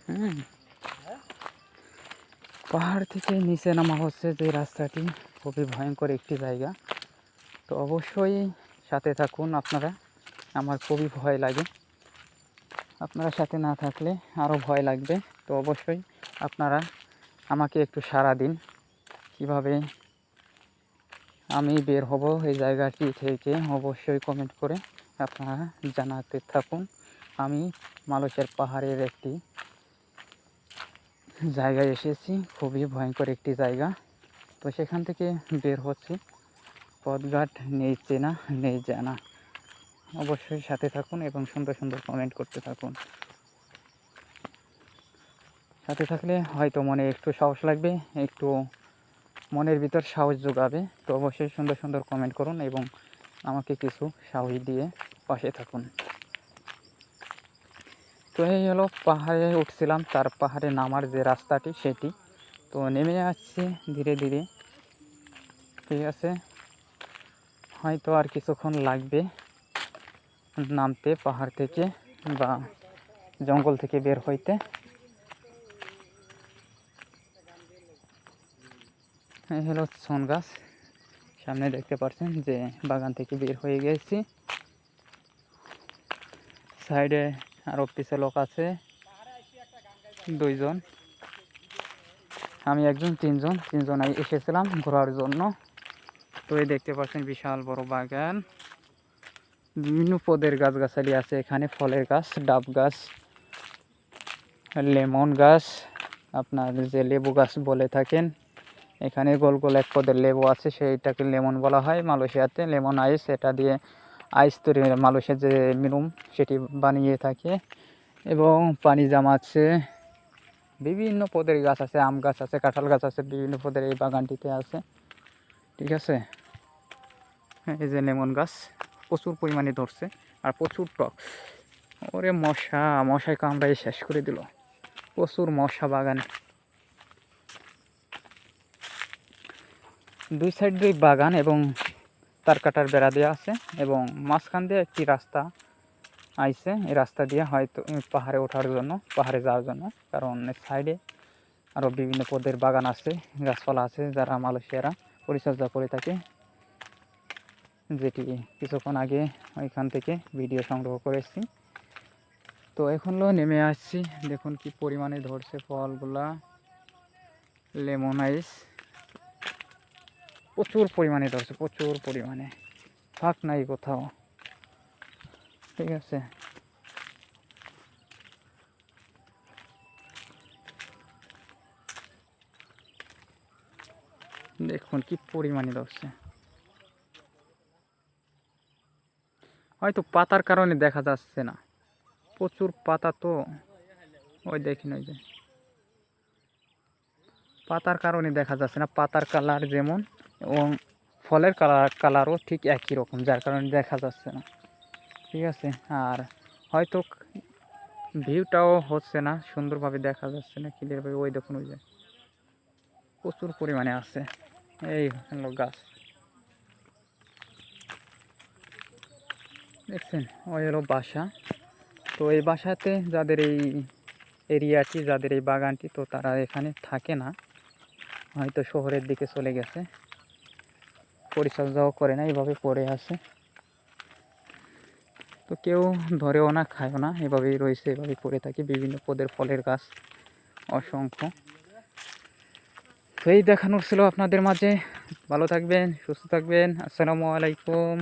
হুম, পাহাড় থেকে নিচে নামা হচ্ছে যে রাস্তাটি, খুবই ভয়ঙ্কর একটি জায়গা। তো অবশ্যই সাথে থাকুন আপনারা। আমার খুবই ভয় লাগে, আপনারা সাথে না থাকলে আরও ভয় লাগবে। তো অবশ্যই আপনারা আমাকে একটু সাড়া দিন, কিভাবে আমি বের হব এই জায়গাটি থেকে। অবশ্যই কমেন্ট করে আপনারা জানাতে থাকুন। আমি মালয়েশিয়ার পাহাড়ের একটি জায়গায় এসেছি, খুবই ভয়ঙ্কর একটি জায়গা। তো সেখান থেকে বের হচ্ছি, পথঘাট নেই চেনা নেই জানা। অবশ্যই সাথে থাকুন এবং সুন্দর সুন্দর কমেন্ট করতে থাকুন। সাথে থাকলে হয়তো মনে একটু সাহস লাগবে, একটু মনের ভিতর সাহস যোগাবে। তো অবশ্যই সুন্দর সুন্দর কমেন্ট করুন এবং আমাকে কিছু সাহস দিয়ে পাশে থাকুন। তো এই হলো পাহাড়ে উঠছিলাম, তার পাহাড়ে নামার যে রাস্তাটি সেটি। তো নেমে আসছি ধীরে ধীরে, ঠিক আছে। হয়তো আর কিছুক্ষণ লাগবে নামতে পাহাড় থেকে বা জঙ্গল থেকে বের হইতে। এই হলো ছন গাছ, সামনে দেখতে পাচ্ছেন যে বাগান থেকে বের হয়ে গেছি। সাইডে আরও পিছে লোক আছে, দুইজন, আমি একজন, তিনজন এসেছিলাম ঘোরার জন্য। তো এই দেখতে পাচ্ছেন বিশাল বড় বাগান, বিভিন্ন পদের গাছগাছালি আছে এখানে, ফলের গাছ, ডাব গাছ, লেমন গাছ, আপনার যে লেবু গাছ বলে থাকেন। এখানে গোল গোল এক পদের লেবু আছে, সেইটাকে লেমন বলা হয় মালয়েশিয়াতে। লেমন আইস, এটা দিয়ে আইস তৈরি, মালয়েশিয়ার যে মিনুম সেটি বানিয়ে থাকে। এবং পানি জাম আছে, বিভিন্ন পদের গাছ আছে, আম গাছ আছে, কাঁঠাল গাছ আছে, বিভিন্ন পদের এই বাগানটিতে আছে, ঠিক আছে। এই যে লেমন গাছ প্রচুর পরিমাণে ধরছে আর প্রচুর টক। ওরে মশায় কামড়াই শেষ করে দিল, প্রচুর মশা বাগানে। দুই সাইড দিয়ে বাগান এবং তার কাটার বেড়া দেওয়া আছে এবং মাঝখান দিয়ে একটি রাস্তা আইছে। এই রাস্তা দিয়ে হয়তো পাহাড়ে ওঠার জন্য, পাহাড়ে যাওয়ার জন্য, কারণ সাইডে আরও বিভিন্ন পদের বাগান আছে, গাছপালা আছে, যারা মালয়েশিয়ারা পরিচর্যা করে থাকে, যেটি কিছুক্ষণ আগে ওইখান থেকে ভিডিও সংগ্রহ করেছি। তো এখনও নেমে আসছি, দেখুন কি পরিমাণে ধরছে ফলগুলা, লেমন আইস প্রচুর পরিমাণে ধরছে, প্রচুর পরিমাণে, ফাঁক নাই কোথাও, ঠিক আছে। দেখুন কি পরিমাণে ধরছে, হয়তো পাতার কারণে দেখা যাচ্ছে না, প্রচুর পাতা তো, ওই দেখুন ওই যে পাতার কারণে দেখা যাচ্ছে না। পাতার কালার যেমন এবং ফলের কালারও ঠিক একই রকম, যার কারণে দেখা যাচ্ছে না, ঠিক আছে। আর হয়তো ভিউটাও হচ্ছে না, সুন্দরভাবে দেখা যাচ্ছে না ক্লিয়ারভাবে। ওই দেখুন ওই যে প্রচুর পরিমাণে আছে, এই হলো গাছ, দেখছেন, ওই হলো বাসা। তো এই বাসাতে যাদের এই এরিয়াটি, যাদের এই বাগানটি, তো তারা এখানে থাকে না, হয়তো শহরের দিকে চলে গেছে, পরিচর্যাও করে না, এইভাবে পড়ে আছে। তো কেউ ধরেও না, খায়ও না, এভাবেই রয়েছে, এভাবেই পড়ে থাকে। বিভিন্ন পদের ফলের গাছ অসংখ্য। তো এই দেখানোর ছিল আপনাদের মাঝে। ভালো থাকবেন, সুস্থ থাকবেন। আসসালামু আলাইকুম।